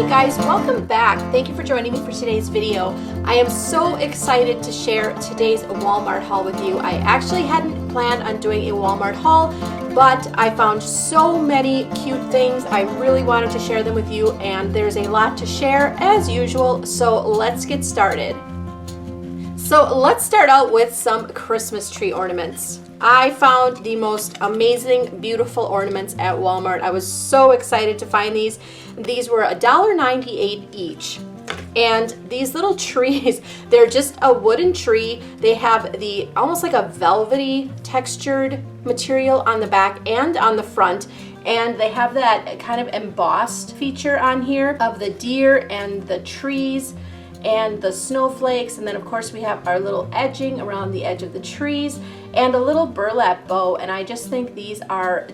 Hey guys, welcome back. Thank you for joining me for today's video. I am so excited to share today's Walmart haul with you. I actually hadn't planned on doing a Walmart haul, but I found so many cute things. I really wanted to share them with you, and there's a lot to share as usual, so let's get started. So let's start out with some Christmas tree ornaments. I found the most amazing, beautiful ornaments at Walmart. I was so excited to find these. These were $1.98 each. And these little trees, they're just a wooden tree. They have the almost like a velvety textured material on the back and on the front. And they have that kind of embossed feature on here of the deer and the trees and the snowflakes, and then of course we have our little edging around the edge of the trees and a little burlap bow. And I just think these are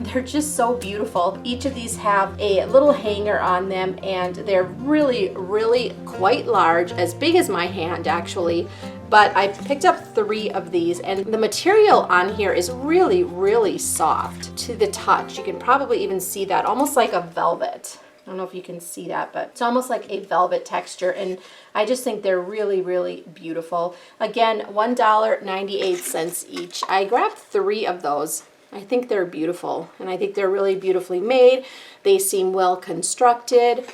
they're just so beautiful. Each of these have a little hanger on them, and they're really quite large, as big as my hand actually. But I picked up 3 of these, and the material on here is really soft to the touch. You can probably even see that, almost like a velvet. I don't know if you can see that, but it's almost like a velvet texture, and I just think they're really beautiful. Again, $1.98 each. I grabbed 3 of those. I think they're beautiful, and I think they're really beautifully made. They seem well constructed.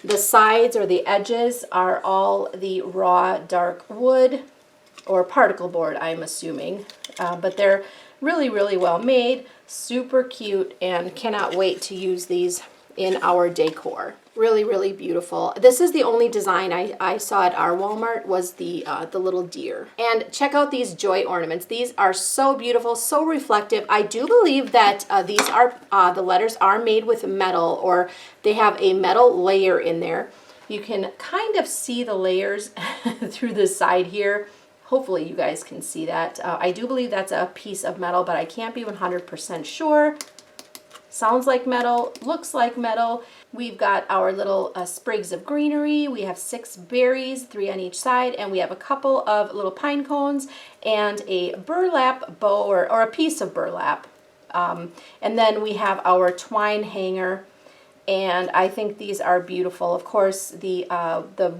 The sides or the edges are all the raw dark wood or particle board, I'm assuming, but they're really well made, super cute, and cannot wait to use these in our decor. Really beautiful. This is the only design I saw at our Walmart, was the little deer. And check out these joy ornaments. These are so beautiful, so reflective. I do believe that these are the letters are made with metal, or they have a metal layer in there. You can kind of see the layers through the side here. Hopefully you guys can see that. I do believe that's a piece of metal, but I can't be 100% sure. Sounds like metal, looks like metal. We've got our little sprigs of greenery. We have 6 berries, 3 on each side, and we have a couple of little pine cones and a burlap bow, or a piece of burlap. And then we have our twine hanger, and I think these are beautiful. Of course, the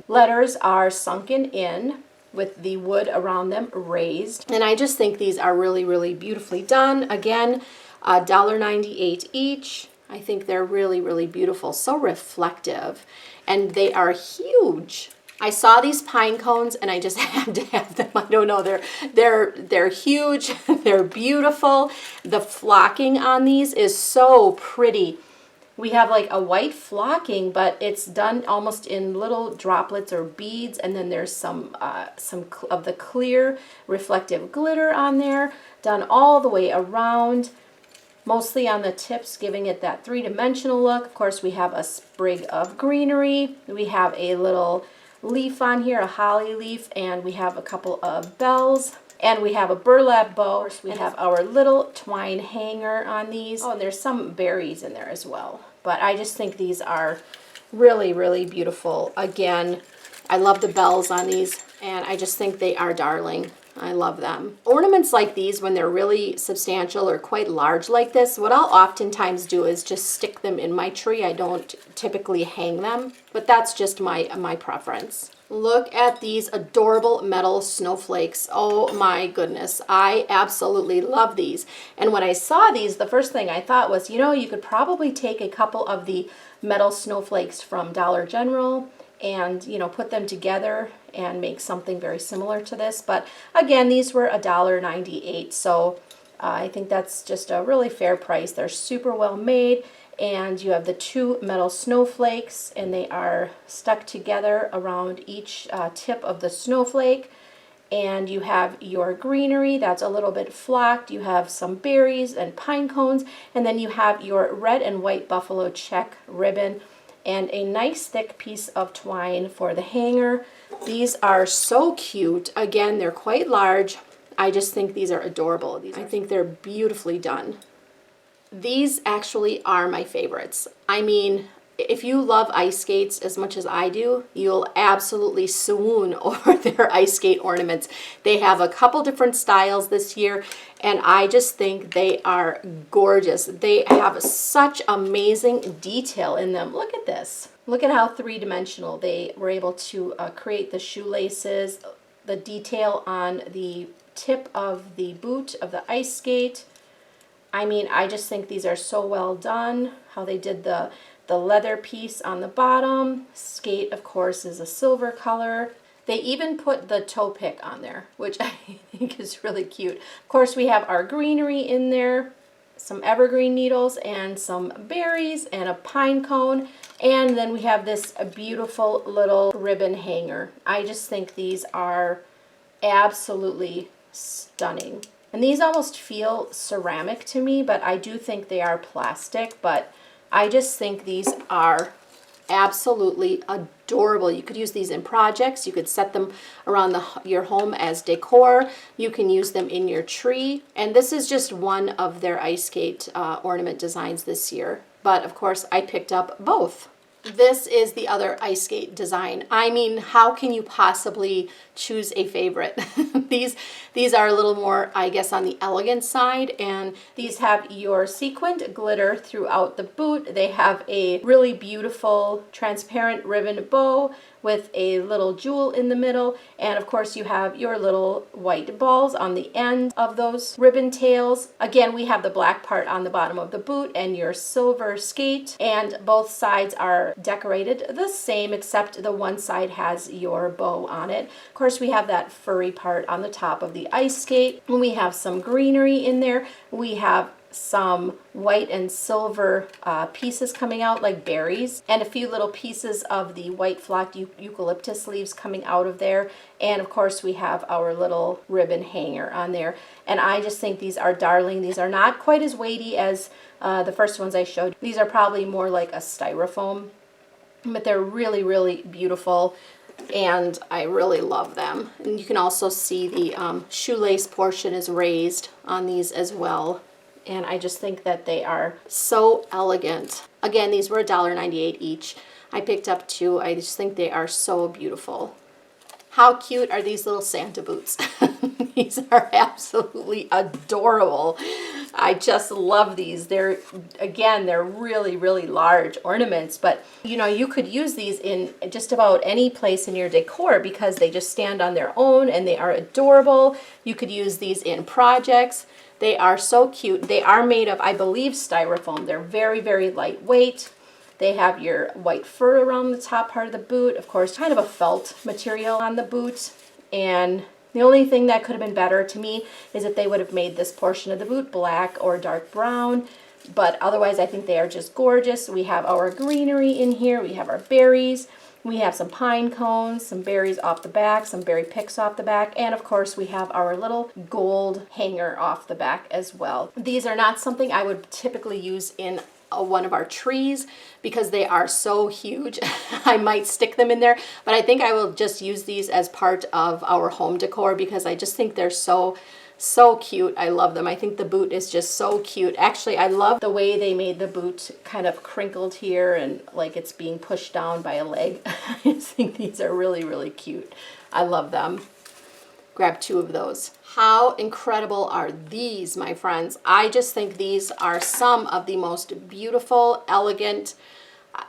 letters are sunken in with the wood around them raised, and I just think these are really beautifully done. Again, $1.98 each. I think they're really beautiful, so reflective, and they are huge. I saw these pine cones and I just had to have them. I don't know, they're huge. They're beautiful. The flocking on these is so pretty. We have like a white flocking, but it's done almost in little droplets or beads, and then there's some of the clear reflective glitter on there, done all the way around, mostly on the tips, giving it that 3-dimensional look. Of course, we have a sprig of greenery. We have a little leaf on here, a holly leaf, and we have a couple of bells. And we have a burlap bow. We have our little twine hanger on these. Oh, and there's some berries in there as well. But I just think these are really beautiful. Again, I love the bells on these, and I just think they are darling. I love them. Ornaments like these, when they're really substantial or quite large like this, what I'll oftentimes do is just stick them in my tree. I don't typically hang them, but that's just my preference. Look at these adorable metal snowflakes. Oh my goodness, I absolutely love these. And when I saw these, the first thing I thought was, you know, you could probably take a couple of the metal snowflakes from Dollar General and, you know, put them together and make something very similar to this. But again, these were $1.98, so I think that's just a really fair price. They're super well made, and you have the 2 metal snowflakes, and they are stuck together around each tip of the snowflake. And you have your greenery that's a little bit flocked. You have some berries and pine cones, and then you have your red and white buffalo check ribbon and a nice thick piece of twine for the hanger. These are so cute. Again, they're quite large. I just think these are adorable. I think they're beautifully done. These actually are my favorites. I mean, if you love ice skates as much as I do, you'll absolutely swoon over their ice skate ornaments. They have a couple different styles this year, and I just think they are gorgeous. They have such amazing detail in them. Look at this. Look at how three-dimensional they were able to create the shoelaces, the detail on the tip of the boot of the ice skate. I mean, I just think these are so well done. How they did the leather piece on the bottom. Skate, of course, is a silver color. They even put the toe pick on there, which I think is really cute. Of course, we have our greenery in there, some evergreen needles and some berries and a pine cone. And then we have this beautiful little ribbon hanger. I just think these are absolutely stunning. And these almost feel ceramic to me, but I do think they are plastic. But I just think these are absolutely adorable. You could use these in projects. You could set them around your home as decor. You can use them in your tree. And this is just one of their ice skate ornament designs this year. But of course, I picked up both. This is the other ice skate design. I mean, how can you possibly choose a favorite? These are a little more, I guess, on the elegant side, and these have your sequined glitter throughout the boot. They have a really beautiful transparent ribbon bow with a little jewel in the middle, and of course you have your little white balls on the end of those ribbon tails. Again, we have the black part on the bottom of the boot and your silver skate, and both sides are decorated the same except the one side has your bow on it. Of course, we have that furry part on the top of the ice skate. We have some greenery in there. We have some white and silver pieces coming out like berries, and a few little pieces of the white flocked eucalyptus leaves coming out of there. And of course we have our little ribbon hanger on there, and I just think these are darling. These are not quite as weighty as the first ones I showed. These are probably more like a styrofoam, but they're really, really beautiful. And I really love them. And you can also see the shoelace portion is raised on these as well. And I just think that they are so elegant. Again, these were $1.98 each. I picked up two. I just think they are so beautiful. How cute are these little Santa boots? These are absolutely adorable. I just love these. They're really, really large ornaments, but you know, you could use these in just about any place in your decor because they just stand on their own and they are adorable. You could use these in projects. They are so cute. They are made of, I believe, styrofoam. They're very, very lightweight. They have your white fur around the top part of the boot. Of course, kind of a felt material on the boot. And the only thing that could have been better to me is if they would have made this portion of the boot black or dark brown. But otherwise, I think they are just gorgeous. We have our greenery in here. We have our berries. We have some pine cones, some berries off the back, some berry picks off the back, and of course we have our little gold hanger off the back as well. These are not something I would typically use in one of our trees because they are so huge. I might stick them in there, but I think I will just use these as part of our home decor because I just think they're so cute. I love them. I think the boot is just so cute. Actually, I love the way they made the boot kind of crinkled here and like it's being pushed down by a leg. I just think these are really, really cute. I love them. Grab two of those. How incredible are these, my friends? I just think these are some of the most beautiful, elegant,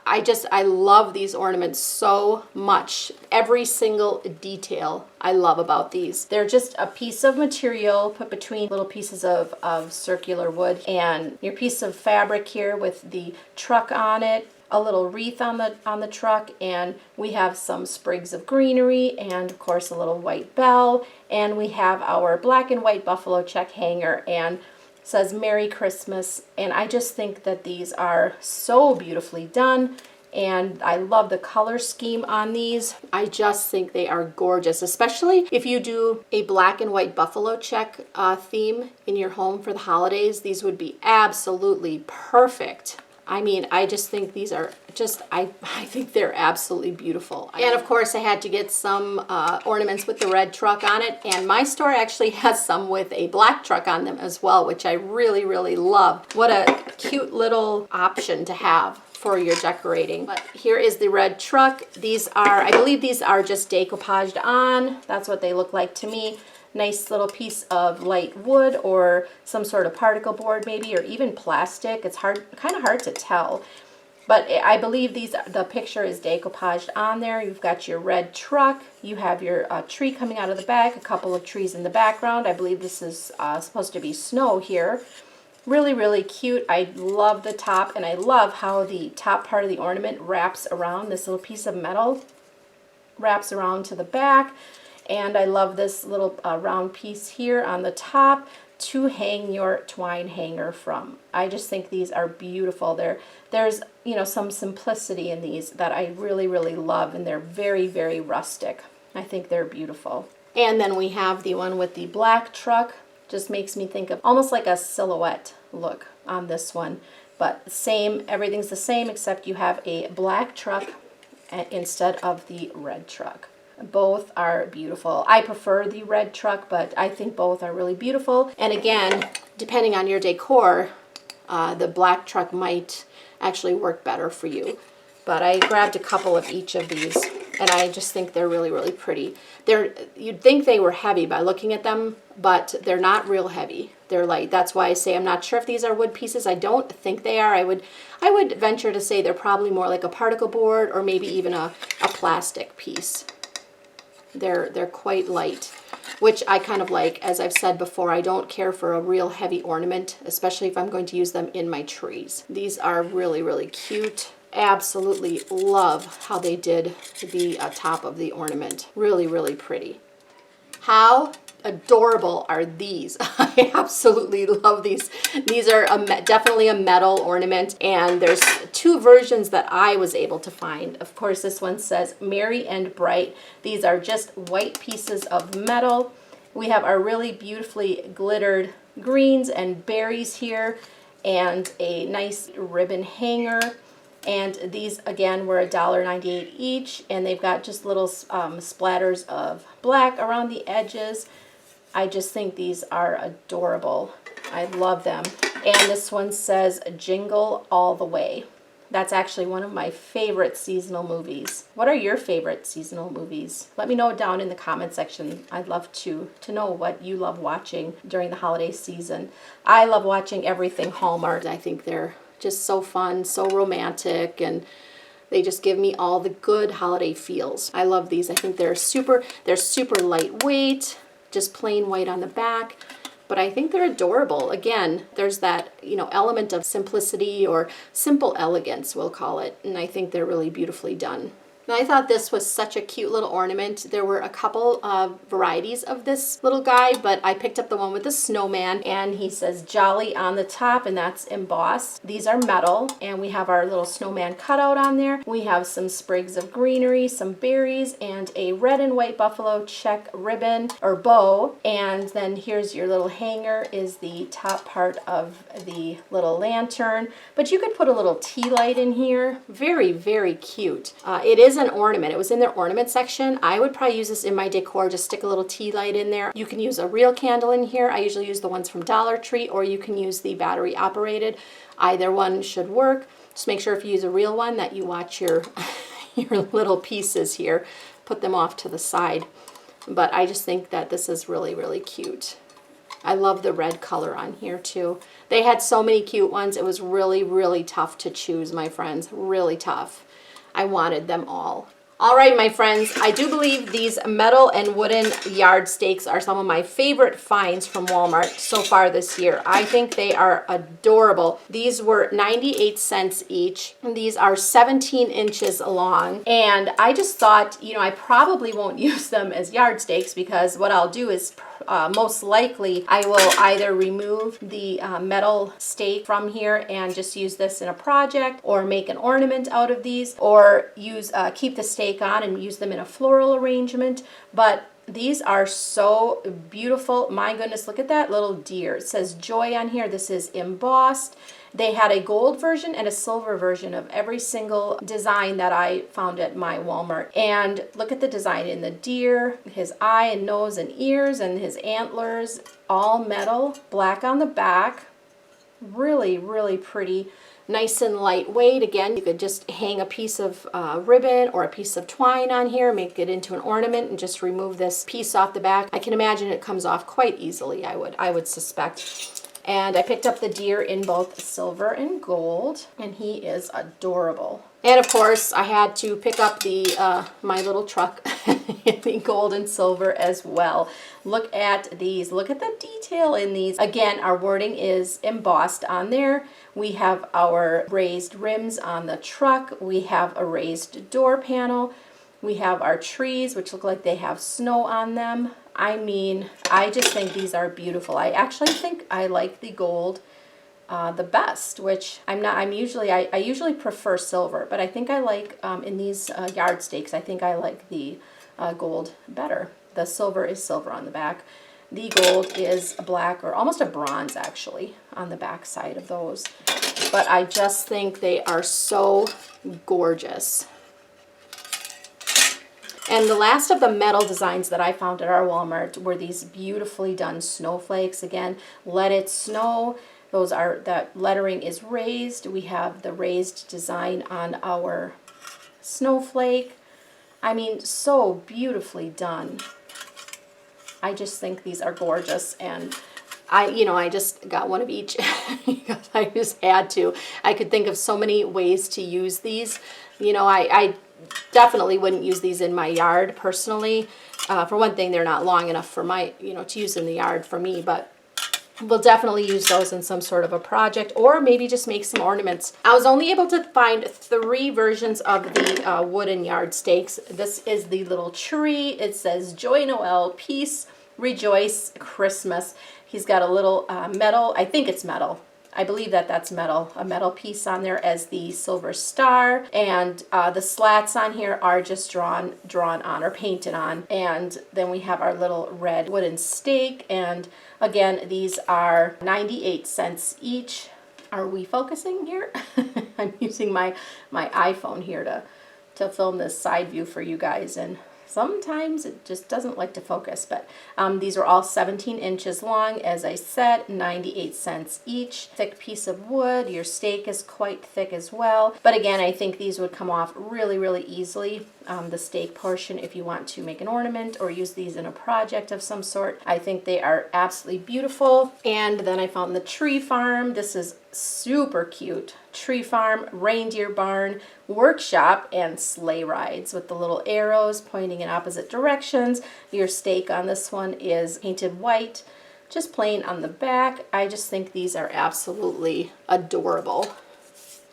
I love these ornaments so much. Every single detail I love about these. They're just a piece of material put between little pieces of circular wood and your piece of fabric here with the truck on it, a little wreath on the truck, and we have some sprigs of greenery and of course a little white bell, and we have our black and white buffalo check hanger and says Merry Christmas. And I just think that these are so beautifully done, and I love the color scheme on these. I just think they are gorgeous, especially if you do a black and white buffalo check theme in your home for the holidays. These would be absolutely perfect. I mean, I just think these are just, I think they're absolutely beautiful. And of course I had to get some ornaments with the red truck on it, and my store actually has some with a black truck on them as well, which I really, really love. What a cute little option to have for your decorating. But here is the red truck. These are, I believe these are just decoupaged on. That's what they look like to me. Nice little piece of light wood or some sort of particle board maybe, or even plastic. It's kind of hard to tell. But I believe the picture is decoupaged on there. You've got your red truck. You have your tree coming out of the back, a couple of trees in the background. I believe this is supposed to be snow here. Really, really cute. I love the top, and I love how the top part of the ornament wraps around. This little piece of metal wraps around to the back. And I love this little round piece here on the top to hang your twine hanger from. I just think these are beautiful. There's, you know, some simplicity in these that I really, really love, and they're very, very rustic. I think they're beautiful. And then we have the one with the black truck. Just makes me think of almost like a silhouette look on this one. But same, everything's the same except you have a black truck instead of the red truck. Both are beautiful. I prefer the red truck, but I think both are really beautiful. And again, depending on your decor, the black truck might actually work better for you. But I grabbed a couple of each of these, and I just think they're really, really pretty. You'd think they were heavy by looking at them, but they're not real heavy. They're light. That's why I say I'm not sure if these are wood pieces. I don't think they are. I would venture to say they're probably more like a particle board or maybe even a plastic piece. They're quite light, which I kind of like. As I've said before, I don't care for a real heavy ornament, especially if I'm going to use them in my trees. These are really, really cute. Absolutely love how they did the top of the ornament. Really, really pretty. How adorable are these? I absolutely love these. These are definitely a metal ornament, and there's two versions that I was able to find. Of course, this one says Merry and Bright. These are just white pieces of metal. We have our really beautifully glittered greens and berries here, and a nice ribbon hanger. And these again were $1.98 each, and they've got just little splatters of black around the edges. I just think these are adorable. I love them. And this one says Jingle All the Way. That's actually one of my favorite seasonal movies. What are your favorite seasonal movies? Let me know down in the comment section. I'd love to know what you love watching during the holiday season. I love watching everything Hallmark. I think they're just so fun, so romantic, and they just give me all the good holiday feels. I love these. I think they're super lightweight, just plain white on the back, but I think they're adorable. Again, there's that, you know, element of simplicity or simple elegance, we'll call it, and I think they're really beautifully done. And I thought this was such a cute little ornament. There were a couple of varieties of this little guy, but I picked up the one with the snowman, and he says Jolly on the top, and that's embossed. These are metal, and we have our little snowman cutout on there. We have some sprigs of greenery, some berries, and a red and white buffalo check ribbon or bow. And then here's your little hanger is the top part of the little lantern. But you could put a little tea light in here. Very, very cute. It is an ornament. It was in their ornament section. I would probably use this in my decor, just stick a little tea light in there. You can use a real candle in here. I usually use the ones from Dollar Tree, or you can use the battery operated. Either one should work. Just make sure if you use a real one that you watch your your little pieces here. Put them off to the side. But I just think that this is really, really cute. I love the red color on here too. They had so many cute ones. It was really, really tough to choose, my friends. Really tough. I wanted them all. All right, my friends, I do believe these metal and wooden yard stakes are some of my favorite finds from Walmart so far this year. I think they are adorable. These were 98 cents each. These are 17 inches long. And I just thought, you know, I probably won't use them as yard stakes, because what I'll do is most likely I will either remove the metal stake from here and just use this in a project, or make an ornament out of these, or use keep the stake on and use them in a floral arrangement. But these are so beautiful. My goodness, look at that little deer. It says Joy on here. This is embossed. They had a gold version and a silver version of every single design that I found at my Walmart. And look at the design in the deer, his eye and nose and ears and his antlers, all metal, black on the back. Really, really pretty. Nice and lightweight. Again, you could just hang a piece of ribbon or a piece of twine on here, make it into an ornament, and just remove this piece off the back. I can imagine it comes off quite easily, I would suspect. And I picked up the deer in both silver and gold, and he is adorable. And of course, I had to pick up the my little truck in the gold and silver as well. Look at these. Look at the detail in these. Again, our wording is embossed on there. We have our raised rims on the truck. We have a raised door panel. We have our trees, which look like they have snow on them. I mean, I just think these are beautiful. I actually think I like the gold the best, which I usually prefer silver, but I think I like, in these yard stakes, I think I like the gold better. The silver is silver on the back. The gold is black, or almost a bronze actually, on the back side of those. But I just think they are so gorgeous. And the last of the metal designs that I found at our Walmart were these beautifully done snowflakes. Again, let it snow. Those are, that lettering is raised. We have the raised design on our snowflake. I mean, so beautifully done. I just think these are gorgeous, and I just got one of each because I just had to. I could think of so many ways to use these. I definitely wouldn't use these in my yard personally. For one thing, they're not long enough for my, to use in the yard for me, but we'll definitely use those in some sort of a project, or maybe just make some ornaments. I was only able to find 3 versions of the wooden yard stakes. This is the little tree. It says Joy Noel, Peace, Rejoice, Christmas. He's got a little metal, I think it's metal. I believe that that's metal, a metal piece on there as the silver star, and the slats on here are just drawn on or painted on. And then we have our little red wooden stake, and again, these are 98 cents each. Are we focusing here? I'm using my iPhone here to film this side view for you guys, and sometimes it just doesn't like to focus, but these are all 17 inches long. As I said, 98 cents each. Thick piece of wood. Your stake is quite thick as well. But again, I think these would come off really, really easily. The stake portion, if you want to make an ornament or use these in a project of some sort. I think they are absolutely beautiful. And then I found the tree farm. This is super cute. Tree farm, reindeer barn, workshop, and sleigh rides with the little arrows pointing in opposite directions. Your stake on this one is painted white, just plain on the back. I just think these are absolutely adorable.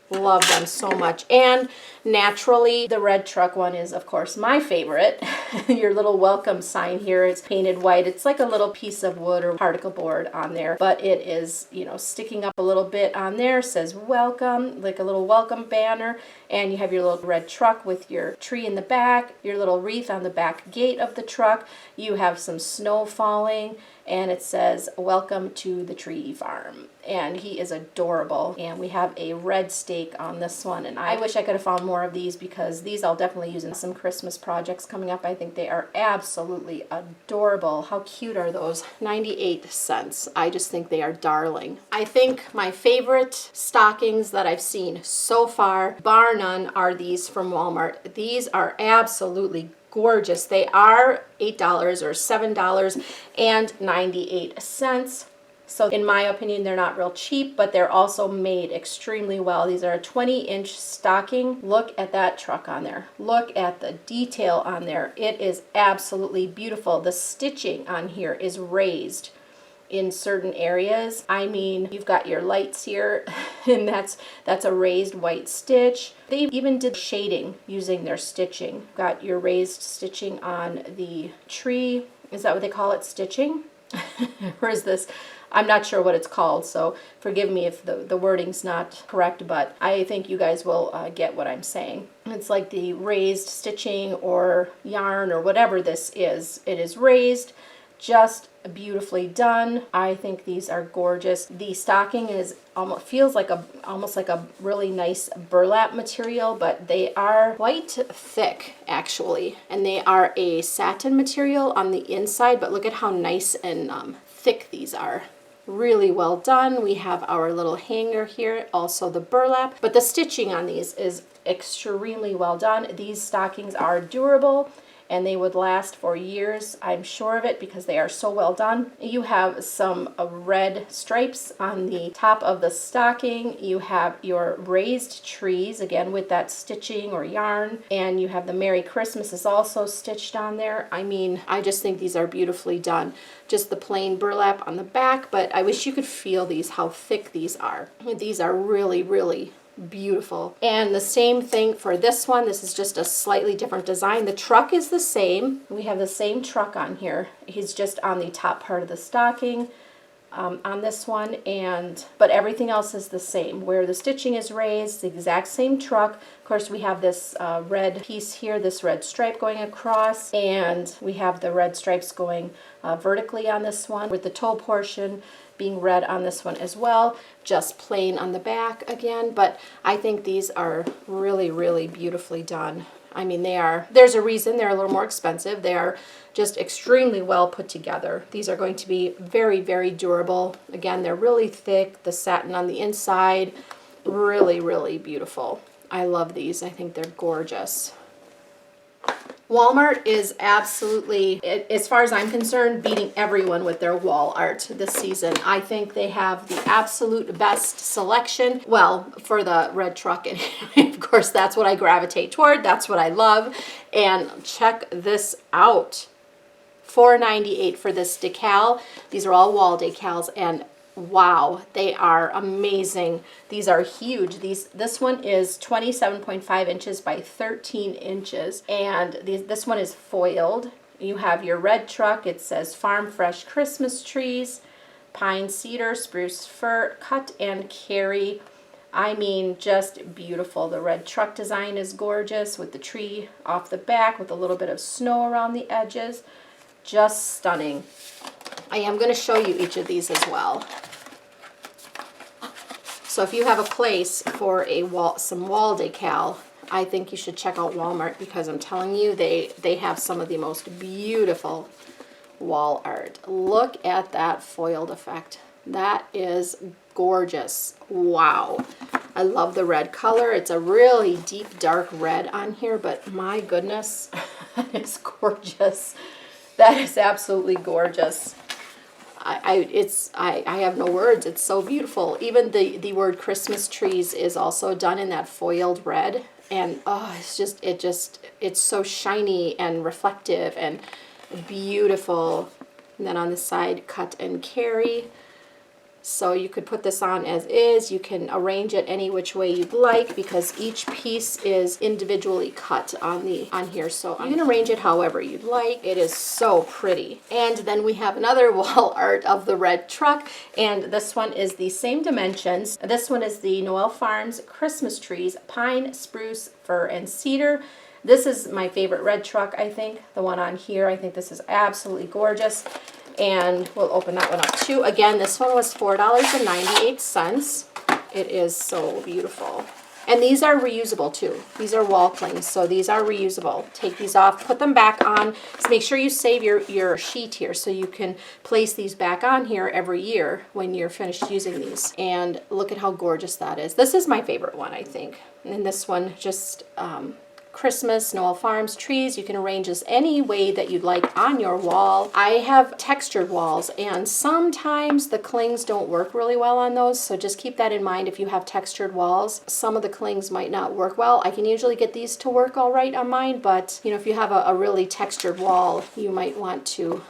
Love them so much. And naturally, the red truck one is, of course, my favorite. Your little welcome sign here is painted white. It's like a little piece of wood or particle board on there, but it is, sticking up a little bit on there. Says welcome, like a little welcome banner. And you have your little red truck with your tree in the back, your little wreath on the back gate of the truck. You have some snow falling, and it says welcome to the tree farm. And he is adorable. And we have a red stake on this one, and I wish I could have found more of these, because these I'll definitely use in some Christmas projects coming up. I think they are absolutely adorable. How cute are those? 98 cents. I just think they are darling. I think my favorite stockings that I've seen so far, bar none, are these from Walmart. These are absolutely gorgeous. They are $8 or $7.98. So in my opinion, they're not real cheap, but they're also made extremely well. These are a 20-inch stocking. Look at that truck on there. Look at the detail on there. It is absolutely beautiful. The stitching on here is raised in certain areas. I mean, you've got your lights here, and that's a raised white stitch. They even did shading using their stitching. Got your raised stitching on the tree. Is that what they call it, stitching? Or is this? I'm not sure what it's called, so forgive me if the wording's not correct, but I think you guys will get what I'm saying. It's like the raised stitching or yarn or whatever this is. It is raised, just beautifully done. I think these are gorgeous. The stocking is feels like almost like a really nice burlap material, but they are quite thick actually, and they are a satin material on the inside, but look at how nice and thick these are. Really well done. We have our little hanger here, also the burlap, but the stitching on these is extremely well done. These stockings are durable, and they would last for years. I'm sure of it because they are so well done. You have some red stripes on the top of the stocking. You have your raised trees, again with that stitching or yarn, and you have the Merry Christmas is also stitched on there. I mean, I just think these are beautifully done. Just the plain burlap on the back, but I wish you could feel these, how thick these are. These are really, really beautiful. And the same thing for this one. This is just a slightly different design. The truck is the same. We have the same truck on here. He's just on the top part of the stocking on this one, but everything else is the same. Where the stitching is raised, the exact same truck. Of course, we have this red piece here, this red stripe going across, and we have the red stripes going vertically on this one, with the toe portion being red on this one as well, just plain on the back again. But I think these are really, really beautifully done. I mean, there's a reason they're a little more expensive. They are just extremely well put together. These are going to be very, very durable. Again, they're really thick, the satin on the inside, really, really beautiful. I love these. I think they're gorgeous. Walmart is absolutely, as far as I'm concerned, beating everyone with their wall art this season. I think they have the absolute best selection. Well, for the red truck, and of course that's what I gravitate toward. That's what I love. And check this out. $4.98 for this decal. These are all wall decals, and wow, they are amazing. These are huge. This one is 27.5 inches by 13 inches, and this one is foiled. You have your red truck. It says Farm Fresh Christmas trees, pine, cedar, spruce, fir, cut and carry. I mean, just beautiful. The red truck design is gorgeous with the tree off the back with a little bit of snow around the edges. Just stunning. I am going to show you each of these as well. So if you have a place for some wall decal, I think you should check out Walmart, because I'm telling you, they have some of the most beautiful wall art. Look at that foiled effect. That is gorgeous. Wow. I love the red color. It's a really deep dark red on here, but my goodness, it's gorgeous. That is absolutely gorgeous. I have no words. It's so beautiful. Even the word Christmas trees is also done in that foiled red, and oh, it's so shiny and reflective and beautiful. And then on the side, cut and carry. So you could put this on as is. You can arrange it any which way you'd like, because each piece is individually cut on here. So you can arrange it however you'd like. It is so pretty. And then we have another wall art of the red truck, and this one is the same dimensions. This one is the Noel Farms Christmas trees, pine, spruce, fir, and cedar. This is my favorite red truck, I think. The one on here, I think this is absolutely gorgeous. And we'll open that one up too. Again, this one was $4.98. It is so beautiful. And these are reusable too. These are wall clings, so these are reusable. Take these off, put them back on. So make sure you save your sheet here so you can place these back on here every year when you're finished using these. And look at how gorgeous that is. This is my favorite one, I think. And this one just Christmas, Noel Farms trees. You can arrange this any way that you'd like on your wall. I have textured walls, and sometimes the clings don't work really well on those, so just keep that in mind if you have textured walls. Some of the clings might not work well. I can usually get these to work all right on mine, but you know, if you have a really textured wall, you might want to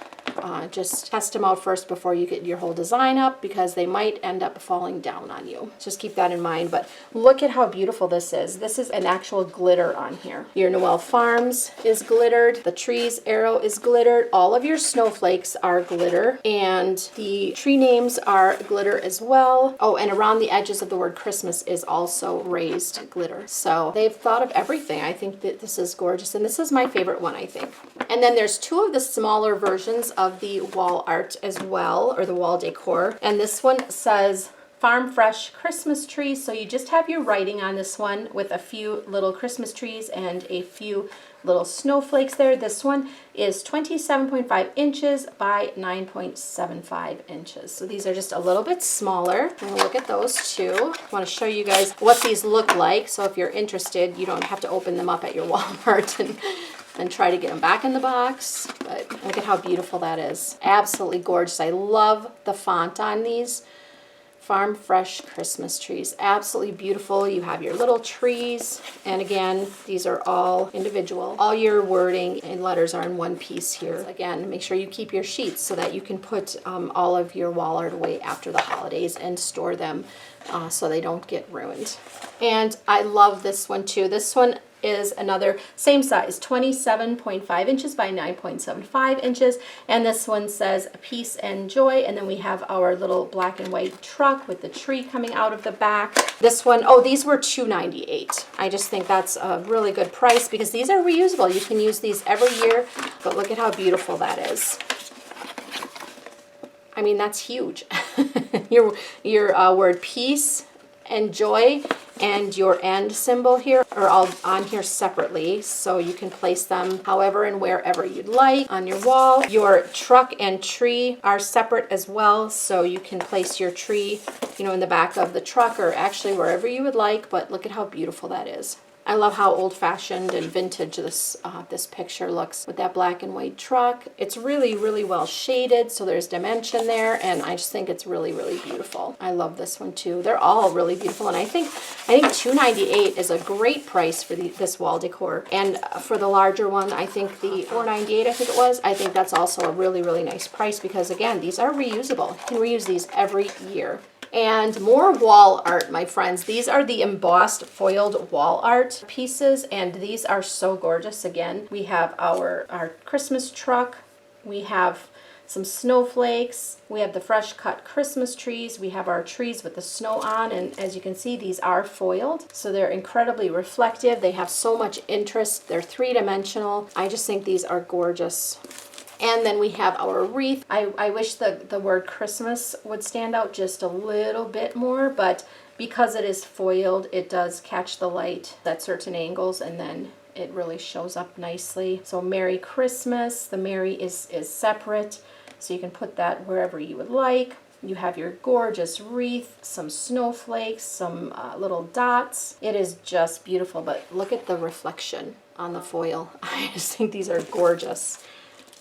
just test them out first before you get your whole design up, because they might end up falling down on you. Just keep that in mind. But look at how beautiful this is. This is an actual glitter on here. Your Noel Farms is glittered. The trees arrow is glittered. All of your snowflakes are glitter, and the tree names are glitter as well. Oh, and around the edges of the word Christmas is also raised glitter. So they've thought of everything. I think that this is gorgeous, and this is my favorite one, I think. And then there's two of the smaller versions of the wall art as well, or the wall decor. And this one says Farm Fresh Christmas trees. So you just have your writing on this one with a few little Christmas trees and a few little snowflakes there. This one is 27.5 inches by 9.75 inches. So these are just a little bit smaller. I'm gonna look at those too. I want to show you guys what these look like. So if you're interested, you don't have to open them up at your Walmart and and try to get them back in the box. But look at how beautiful that is. Absolutely gorgeous. I love the font on these. Farm Fresh Christmas trees. Absolutely beautiful. You have your little trees. And again, these are all individual. All your wording and letters are in one piece here. Again, make sure you keep your sheets so that you can put all of your wall art away after the holidays and store them so they don't get ruined. And I love this one too. This one is another same size, 27.5 inches by 9.75 inches, and this one says peace and joy. And then we have our little black and white truck with the tree coming out of the back. This one, oh, these were $2.98. I just think that's a really good price because these are reusable. You can use these every year, but look at how beautiful that is. I mean, that's huge. your word peace and joy and your end symbol here are all on here separately, so you can place them however and wherever you'd like on your wall. Your truck and tree are separate as well, so you can place your tree, you know, in the back of the truck or actually wherever you would like. But look at how beautiful that is. I love how old-fashioned and vintage this picture looks with that black and white truck. It's really, really well shaded, so there's dimension there, and I just think it's really, really beautiful. I love this one too. They're all really beautiful, and I think $2.98 is a great price for this wall decor. And for the larger one, I think the $4.98, I think it was, I think that's also a really, really nice price because again, these are reusable. You can reuse these every year. And more wall art, my friends. These are the embossed foiled wall art pieces, and these are so gorgeous. Again, we have our Christmas truck, we have some snowflakes, we have the fresh cut Christmas trees, we have our trees with the snow on, and as you can see, these are foiled, so they're incredibly reflective. They have so much interest. They're three-dimensional. I just think these are gorgeous. And then we have our wreath. I wish the word Christmas would stand out just a little bit more, but because it is foiled, it does catch the light at certain angles, and then it really shows up nicely. So Merry Christmas. The Merry is separate, so you can put that wherever you would like. You have your gorgeous wreath, some snowflakes, some little dots. It is just beautiful, but look at the reflection on the foil. I just think these are gorgeous.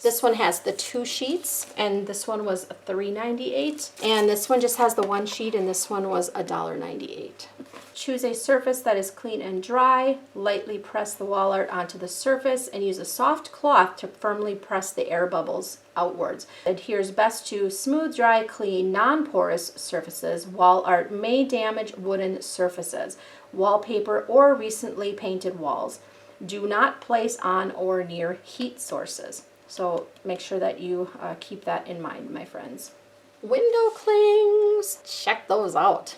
This one has the 2 sheets, and this one was $3.98. And this one just has the 1 sheet, and this one was $1.98. Choose a surface that is clean and dry. Lightly press the wall art onto the surface and use a soft cloth to firmly press the air bubbles outwards. Adheres best to smooth, dry, clean, non-porous surfaces. Wall art may damage wooden surfaces, wallpaper, or recently painted walls. Do not place on or near heat sources. So make sure that you keep that in mind, my friends. Window clings, check those out.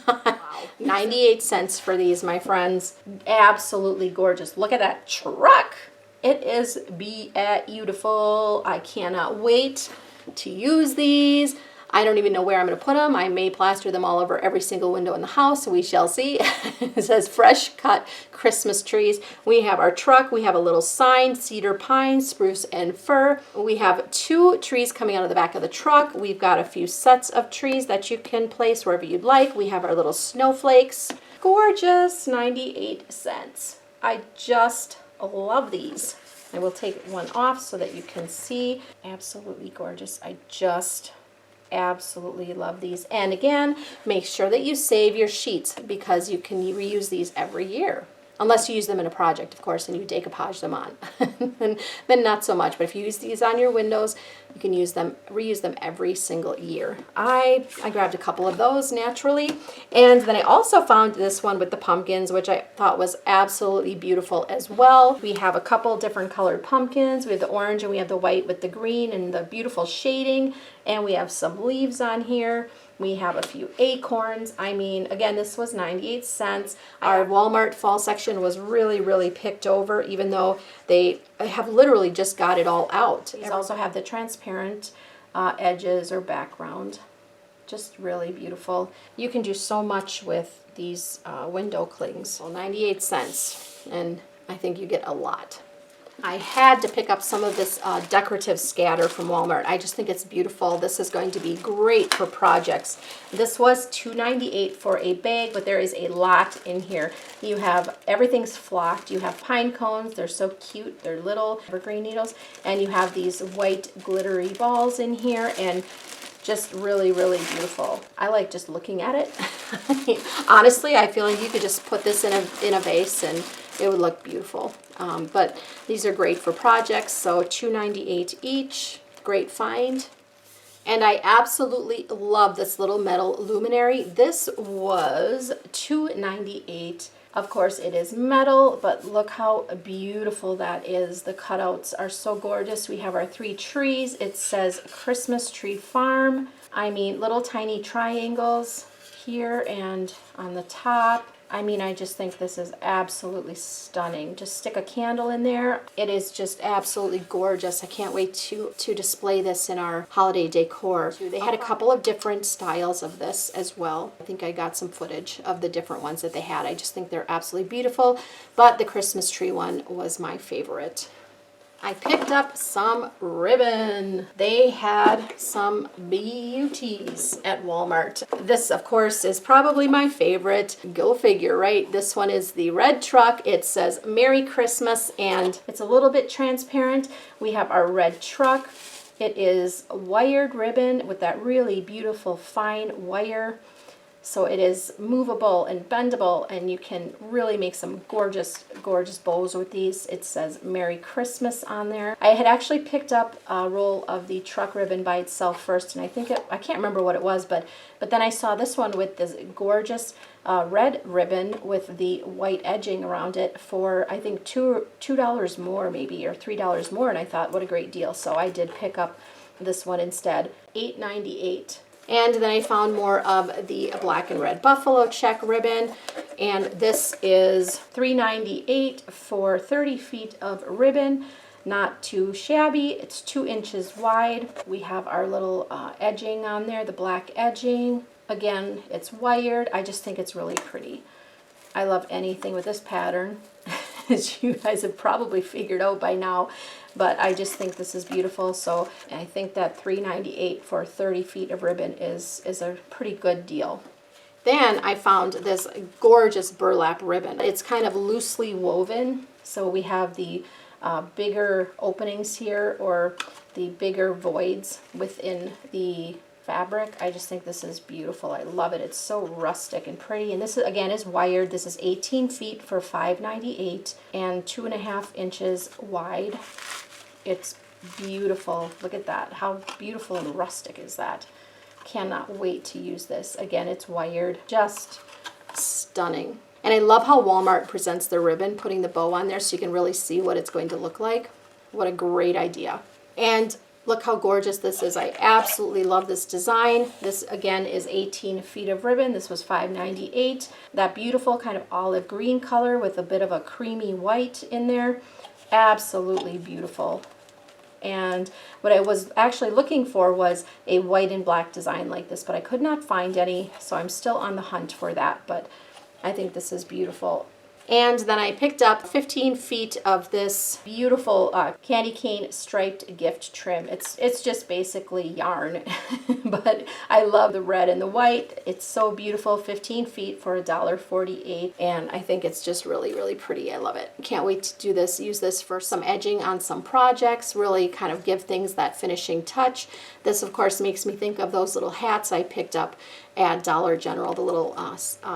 Wow. 98 cents for these, my friends. Absolutely gorgeous. Look at that truck. It is beautiful. I cannot wait to use these. I don't even know where I'm going to put them. I may plaster them all over every single window in the house. We shall see. It says fresh cut Christmas trees. We have our truck. We have a little sign, cedar, pine, spruce, and fir. We have 2 trees coming out of the back of the truck. We've got a few sets of trees that you can place wherever you'd like. We have our little snowflakes. Gorgeous, 98 cents. I just love these. I will take one off so that you can see. Absolutely gorgeous. I just absolutely love these. And again, make sure that you save your sheets because you can reuse these every year. Unless you use them in a project, of course, and you decoupage them on. then not so much. But if you use these on your windows, you can use them, reuse them every single year. I grabbed a couple of those naturally. And then I also found this one with the pumpkins, which I thought was absolutely beautiful as well. We have a couple different colored pumpkins. We have the orange and we have the white with the green and the beautiful shading. And we have some leaves on here. We have a few acorns. I mean, again, this was 98 cents. Our Walmart fall section was really, really picked over, even though they have literally just got it all out. These also have the transparent edges or background. Just really beautiful. You can do so much with these window clings. Well, 98 cents, and I think you get a lot. I had to pick up some of this decorative scatter from Walmart. I just think it's beautiful. This is going to be great for projects. This was $2.98 for a bag, but there is a lot in here. You have, everything's flocked. You have pine cones. They're so cute. They're little evergreen needles. And you have these white glittery balls in here, and just really, really beautiful. I like just looking at it. Honestly, I feel like you could just put this in a vase and it would look beautiful. But these are great for projects, so $2.98 each. Great find. And I absolutely love this little metal luminary. This was $2.98. Of course, it is metal, but look how beautiful that is. The cutouts are so gorgeous. We have our 3 trees. It says Christmas Tree Farm. I mean, little tiny triangles here and on the top. I mean, I just think this is absolutely stunning. Just stick a candle in there. It is just absolutely gorgeous. I can't wait to display this in our holiday decor. They had a couple of different styles of this as well. I think I got some footage of the different ones that they had. I just think they're absolutely beautiful, but the Christmas tree one was my favorite. I picked up some ribbon. They had some beauties at Walmart. This, of course, is probably my favorite. Go figure, right? This one is the red truck. It says Merry Christmas, and it's a little bit transparent. We have our red truck. It is wired ribbon with that really beautiful fine wire. So it is movable and bendable, and you can really make some gorgeous, gorgeous bows with these. It says Merry Christmas on there. I had actually picked up a roll of the truck ribbon by itself first, and I can't remember what it was, but then I saw this one with this gorgeous red ribbon with the white edging around it for, I think, $2 more maybe, or $3 more, and I thought, what a great deal. So I did pick up this one instead, $8.98. And then I found more of the black and red buffalo check ribbon, and this is $3.98 for 30 feet of ribbon. Not too shabby. It's 2 inches wide. We have our little edging on there, the black edging. Again, it's wired. I just think it's really pretty. I love anything with this pattern, as you guys have probably figured out by now. But I just think this is beautiful, so I think that $3.98 for 30 feet of ribbon is a pretty good deal. Then I found this gorgeous burlap ribbon. It's kind of loosely woven, so we have the bigger openings here, or the bigger voids within the fabric. I just think this is beautiful. I love it. It's so rustic and pretty. And this is, again, is wired. This is 18 feet for $5.98 and 2.5 inches wide. It's beautiful. Look at that. How beautiful and rustic is that? Cannot wait to use this. Again, it's wired. Just stunning. And I love how Walmart presents their ribbon, putting the bow on there so you can really see what it's going to look like. What a great idea. And look how gorgeous this is. I absolutely love this design. This, again, is 18 feet of ribbon. This was $5.98. That beautiful kind of olive green color with a bit of a creamy white in there. Absolutely beautiful. And what I was actually looking for was a white and black design like this, but I could not find any, so I'm still on the hunt for that, but I think this is beautiful. And then I picked up 15 feet of this beautiful candy cane striped gift trim. It's just basically yarn, but I love the red and the white. It's so beautiful. 15 feet for $1.48, and I think it's just really, really pretty. I love it. Can't wait to do this. Use this for some edging on some projects. Really kind of give things that finishing touch. This, of course, makes me think of those little hats I picked up at Dollar General. The little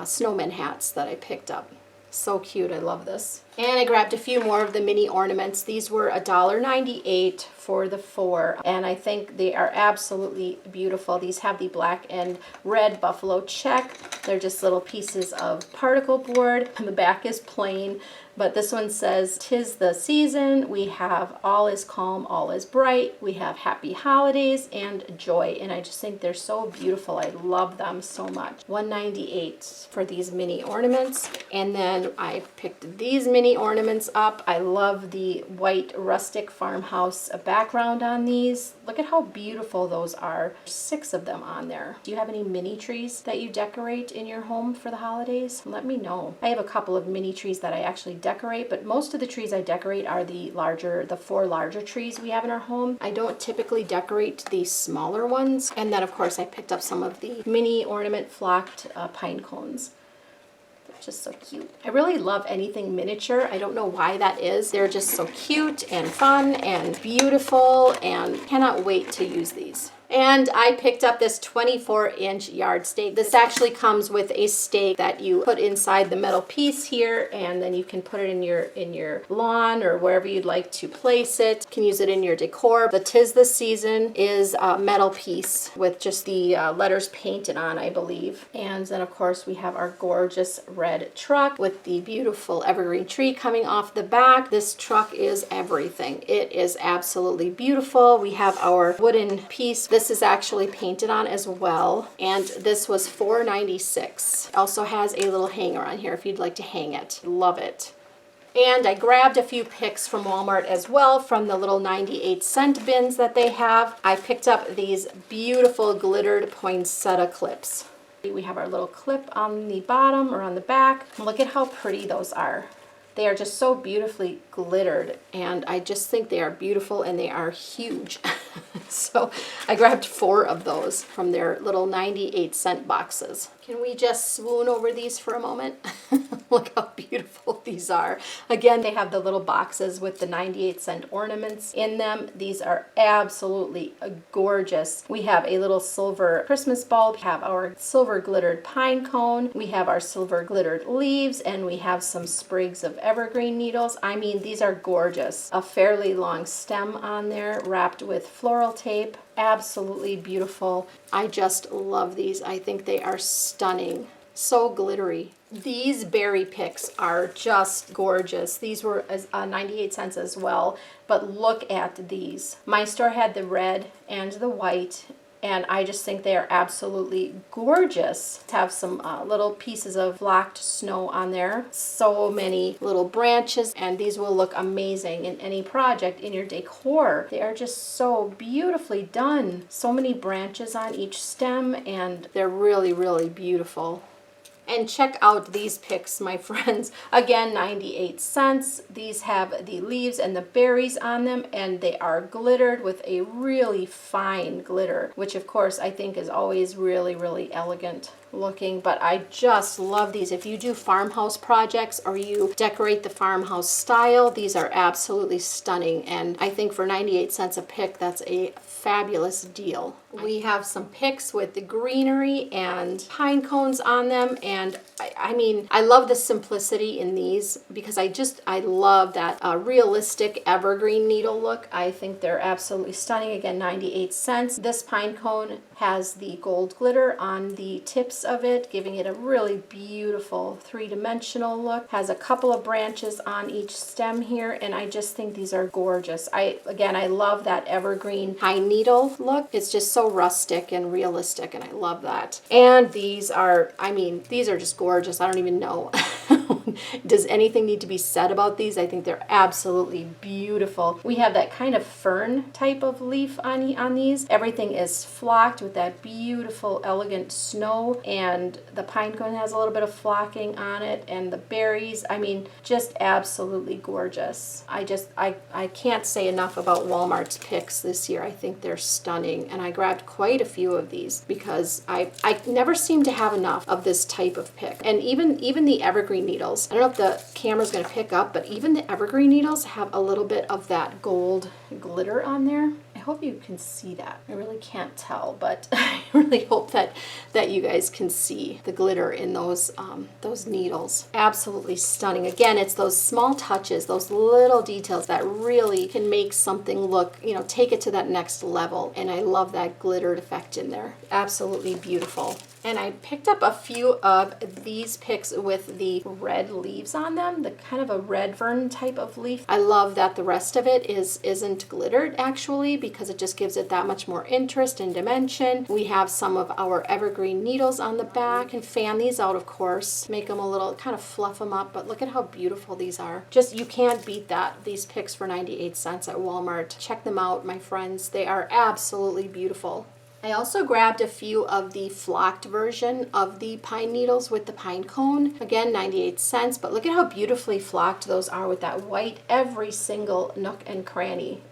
snowman hats that I picked up. So cute. I love this. And I grabbed a few more of the mini ornaments. These were $1.98 for the 4, and I think they are absolutely beautiful. These have the black and red buffalo check. They're just little pieces of particle board, and the back is plain, but this one says, "'Tis the season." We have "All is calm, all is bright." We have "Happy holidays" and "Joy," and I just think they're so beautiful. I love them so much. $1.98 for these mini ornaments. And then I picked these mini mini ornaments up. I love the white rustic farmhouse background on these. Look at how beautiful those are. 6 of them on there. Do you have any mini trees that you decorate in your home for the holidays? Let me know. I have a couple of mini trees that I actually decorate, but most of the trees I decorate are the 4 larger trees we have in our home. I don't typically decorate the smaller ones. And then of course I picked up some of the mini ornament flocked pine cones. Just so cute. I really love anything miniature. I don't know why that is. They're just so cute and fun and beautiful, and cannot wait to use these. And I picked up this 24-inch yard stake. This actually comes with a stake that you put inside the metal piece here, and then you can put it in your lawn or wherever you'd like to place it. You can use it in your decor. The 'Tis the Season is a metal piece with just the letters painted on, I believe. And then of course we have our gorgeous red truck with the beautiful evergreen tree coming off the back. This truck is everything. It is absolutely beautiful. We have our wooden piece. This is actually painted on as well, and this was $4.96. Also has a little hanger on here if you'd like to hang it. Love it. And I grabbed a few picks from Walmart as well from the little 98-cent bins that they have. I picked up these beautiful glittered poinsettia clips. We have our little clip on the bottom or on the back. Look at how pretty those are. They are just so beautifully glittered, and I just think they are beautiful, and they are huge. So I grabbed 4 of those from their little 98-cent boxes. Can we just swoon over these for a moment? Look how beautiful these are. Again, they have the little boxes with the 98-cent ornaments in them. These are absolutely gorgeous. We have a little silver Christmas bulb, we have our silver glittered pine cone, we have our silver glittered leaves, and we have some sprigs of evergreen needles. I mean, these are gorgeous. A fairly long stem on there wrapped with floral tape. Absolutely beautiful. I just love these. I think they are stunning. So glittery. These berry picks are just gorgeous. These were 98 cents as well, but look at these. My store had the red and the white, and I just think they are absolutely gorgeous. Have some little pieces of flocked snow on there. So many little branches, and these will look amazing in any project in your decor. They are just so beautifully done. So many branches on each stem, and they're really, really beautiful. And check out these picks, my friends. Again, 98 cents. These have the leaves and the berries on them, and they are glittered with a really fine glitter, which of course I think is always really, really elegant looking. But I just love these. If you do farmhouse projects or you decorate the farmhouse style, these are absolutely stunning. And I think for 98 cents a pick, that's a fabulous deal. We have some picks with the greenery and pine cones on them, and I mean, I love the simplicity in these because I love that realistic evergreen needle look. I think they're absolutely stunning. Again, 98 cents. This pine cone has the gold glitter on the tips of it, giving it a really beautiful 3-dimensional look. Has a couple of branches on each stem here, and I just think these are gorgeous. I love that evergreen high needle look. It's just so rustic and realistic, and I love that. And these are, I mean, these are just gorgeous. I don't even know. Does anything need to be said about these? I think they're absolutely beautiful. We have that kind of fern type of leaf on these. Everything is flocked with that beautiful, elegant snow, and the pine cone has a little bit of flocking on it, and the berries, I mean, just absolutely gorgeous. I can't say enough about Walmart's picks this year. I think they're stunning, and I grabbed quite a few of these because I never seem to have enough of this type of pick. And even the evergreen needles, I don't know if the camera's going to pick up, but even the evergreen needles have a little bit of that gold glitter on there. I hope you can see that. I really can't tell, but I really hope that you guys can see the glitter in those needles. Absolutely stunning. Again, it's those small touches, those little details that really can make something look, you know, take it to that next level. And I love that glittered effect in there. Absolutely beautiful. And I picked up a few of these picks with the red leaves on them, the kind of a red fern type of leaf. I love that the rest of it isn't glittered actually, because because it just gives it that much more interest and dimension. We have some of our evergreen needles on the back, and fan these out, of course, make them a little, kind of fluff them up, but look at how beautiful these are. Just, you can't beat that. These picks for 98 cents at Walmart. Check them out, my friends. They are absolutely beautiful. I also grabbed a few of the flocked version of the pine needles with the pine cone. Again, 98 cents, but look at how beautifully flocked those are with that white, every single nook and cranny.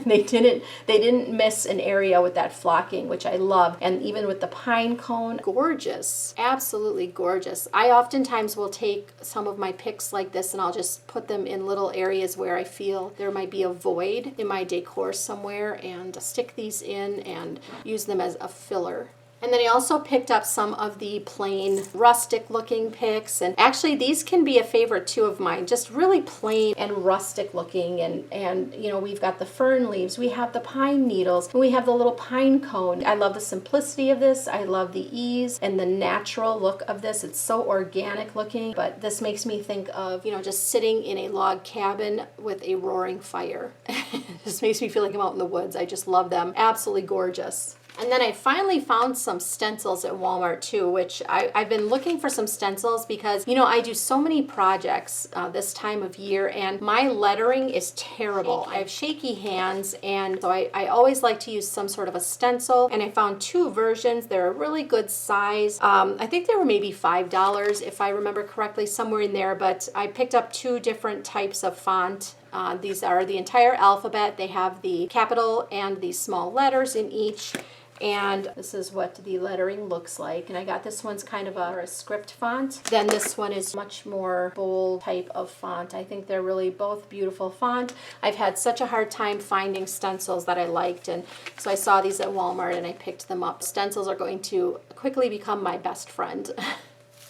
They didn't miss an area with that flocking, which I love. And even with the pine cone, gorgeous, absolutely gorgeous. I oftentimes will take some of my picks like this and I'll just put them in little areas where I feel there might be a void in my decor somewhere, and stick these in and use them as a filler. And then I also picked up some of the plain rustic looking picks, and actually these can be a favorite too of mine, just really plain and rustic looking. And you know, we've got the fern leaves, we have the pine needles, and we have the little pine cone. I love the simplicity of this. I love the ease and the natural look of this. It's so organic looking, but this makes me think of, you know, just sitting in a log cabin with a roaring fire. It just makes me feel like I'm out in the woods. I just love them. Absolutely gorgeous. And then I finally found some stencils at Walmart too, which I've been looking for some stencils because, you know, I do so many projects this time of year and my lettering is terrible. I have shaky hands, and so I always like to use some sort of a stencil, and I found two versions. They're a really good size. I think they were maybe $5 if I remember correctly, somewhere in there, but I picked up two different types of font. These are the entire alphabet. They have the capital and the small letters in each. And this is what the lettering looks like. And I got this one's kind of a script font. Then this one is much more bold type of font. I think they're really both beautiful font. I've had such a hard time finding stencils that I liked, and so I saw these at Walmart and I picked them up. Stencils are going to quickly become my best friend.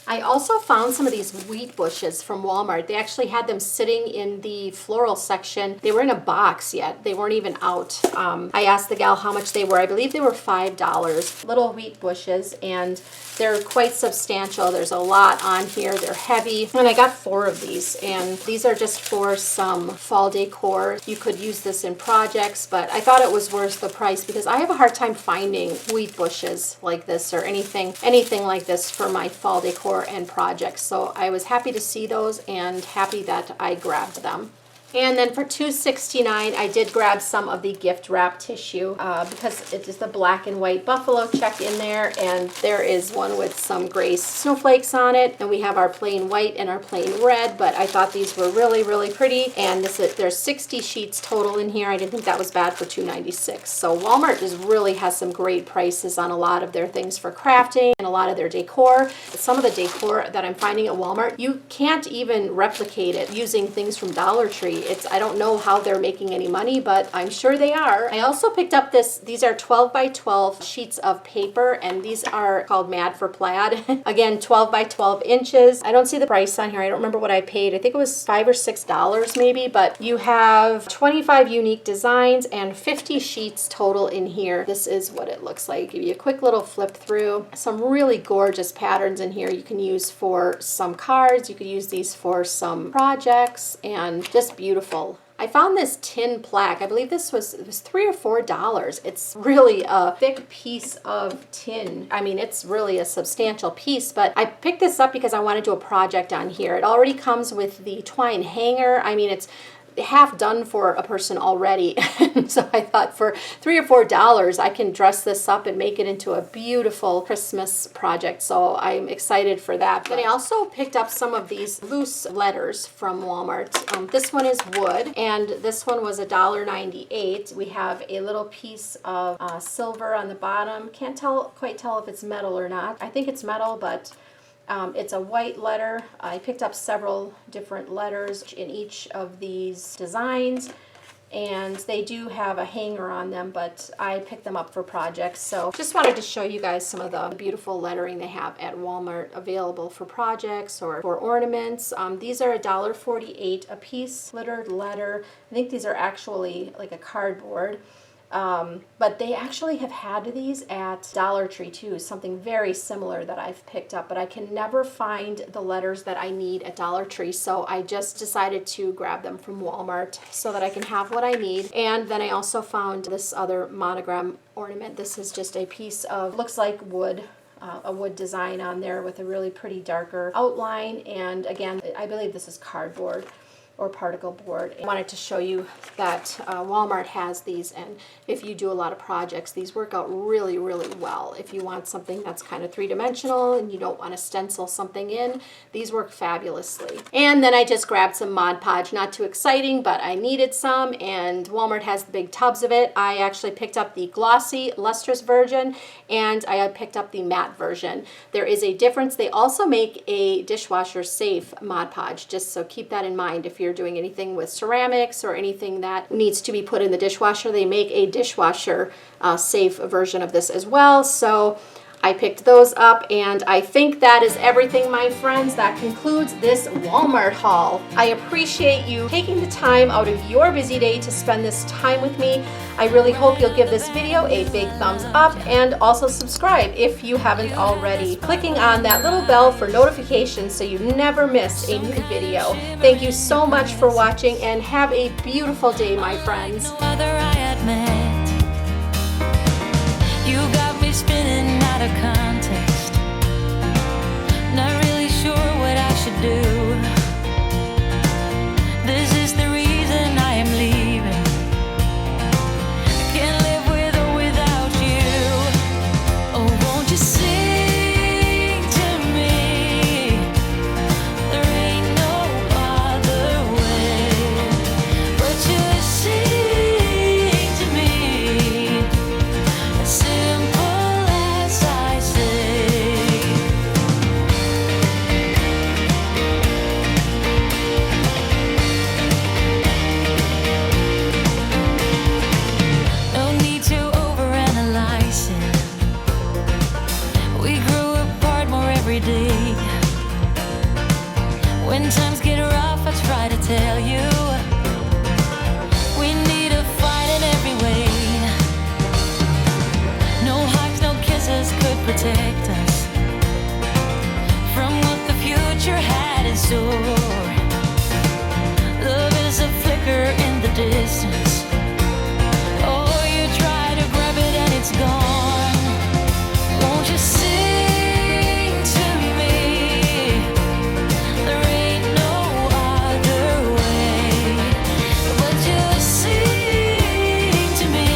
I also found some of these wheat bushes from Walmart. They actually had them sitting in the floral section. They were in a box yet. They weren't even out. I asked the gal how much they were. I believe they were $5. Little wheat bushes, and they're quite substantial. There's a lot on here. They're heavy. And I got 4 of these, and these are just for some fall decor. You could use this in projects, but I thought it was worth the price because I have a hard time finding wheat bushes like this or anything like this for my fall decor and projects. So I was happy to see those and happy that I grabbed them. And then for $2.69, I did grab some of the gift wrap tissue because it is the black and white buffalo check in there, and there is one with some gray snowflakes on it, and we have our plain white and our plain red, but I thought these were really, really pretty, and there's 60 sheets total in here. I didn't think that was bad for $2.96. So Walmart just really has some great prices on a lot of their things for crafting and a lot of their decor. Some of the decor that I'm finding at Walmart, you can't even replicate it using things from Dollar Tree. I don't know how they're making any money, but I'm sure they are. I also picked up these are 12 by 12 sheets of paper, and these are called Mad for Plaid. Again, 12 by 12 inches. I don't see the price on here. I don't remember what I paid. I think it was $5 or $6 maybe, but you have 25 unique designs and 50 sheets total in here. This is what it looks like. Give you a quick little flip through. Some really gorgeous patterns in here you can use for some cards. You could use these for some projects, and just beautiful. I found this tin plaque. I believe this was $3 or $4. It's really a thick piece of tin. I mean, it's really a substantial piece, but I picked this up because I want to do a project on here. It already comes with the twine hanger. I mean, it's half done for a person already. So I thought for $3 or $4 I can dress this up and make it into a beautiful Christmas project. So I'm excited for that. But I also picked up some of these loose letters from Walmart. This one is wood, and this one was $1.98. We have a little piece of silver on the bottom. Can't quite tell if it's metal or not. I think it's metal, but it's a white letter. I picked up several different letters in each of these designs, and they do have a hanger on them, but I picked them up for projects. So just wanted to show you guys some of the beautiful lettering they have at Walmart available for projects or for ornaments. These are $1.48 a piece, glittered letter. I think these are actually like a cardboard. But they actually have had these at Dollar Tree too, something very similar that I've picked up, but I can never find the letters that I need at Dollar Tree, so I just decided to grab them from Walmart so that I can have what I need. And then I also found this other Monogram ornament. This is just a piece of, looks like wood, a wood design on there with a really pretty darker outline, and again, I believe this is cardboard or particle board. I wanted to show you that Walmart has these, and if you do a lot of projects, these work out really, really well. If you want something that's kind of three-dimensional and you don't want to stencil something in, these work fabulously. And then I just grabbed some Mod Podge, not too exciting, but I needed some, and Walmart has the big tubs of it. I actually picked up the glossy, lustrous version, and I picked up the matte version. There is a difference. They also make a dishwasher safe Mod Podge, just so keep that in mind if you're doing anything with ceramics or anything that needs to be put in the dishwasher. They make a dishwasher safe version of this as well. So I picked those up, and I think that is everything, my friends. That concludes this Walmart haul. I appreciate you taking the time out of your busy day to spend this time with me. I really hope you'll give this video a big thumbs up and also subscribe if you haven't already, clicking on that little bell for notifications so you never miss a new video. Thank you so much for watching, and have a beautiful day, my friends. You got me spinning out of context, not really sure what I should do. This is the reason I am leaving. I can't live with or without you. Oh, won't you sing to me? There ain't no other way but to sing to me. Simple as I say. No need to overanalyze it. We grew apart more every day. When times get rough, I try to tell you we need to fight in every way. No hugs, no kisses could protect us from what the future had in store. Love is a flicker in the distance. Oh, you try to grab it and it's gone. Won't you sing to me? There ain't no other way but to sing to me.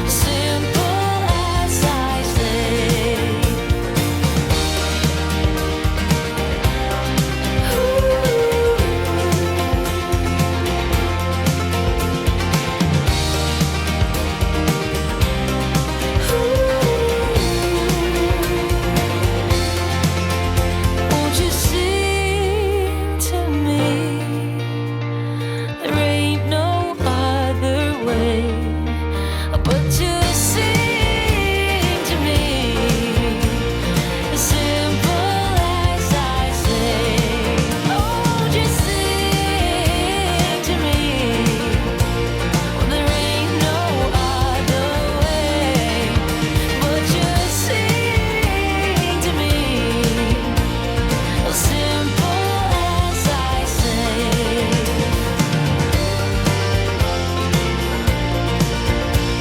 Simple as I say. Won't you sing to me? There ain't no other way but to sing to me. Simple as I say. Won't you sing to me? Well, there ain't no other way but to sing to me. Simple as I say.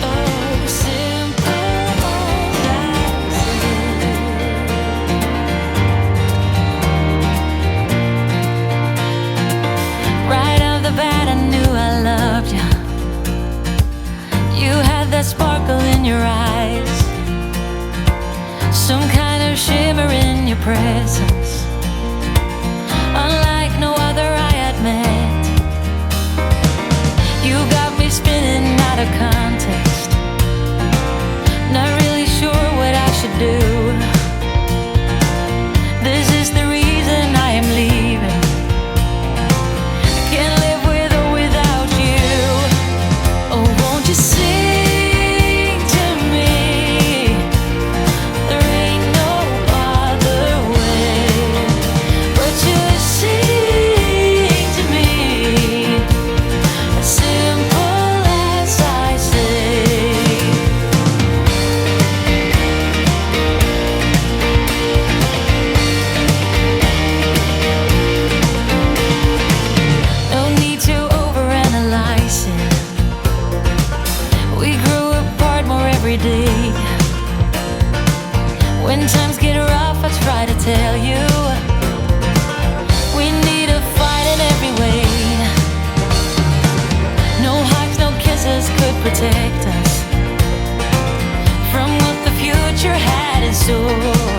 Oh, simple as I say. Right off the bat, I knew I loved you. You had that sparkle in your eyes, some kind of shimmer in your presence, unlike no other I had met. You got me spinning out of context, not really sure what I should do. This is the reason I am leaving. I can't live with or without you. Oh, won't you sing to me? There ain't no other way but to sing to me. Simple as I When times get rough, I try to tell you we need a fight in every way. No hugs, no kisses could protect us from what the future had in store.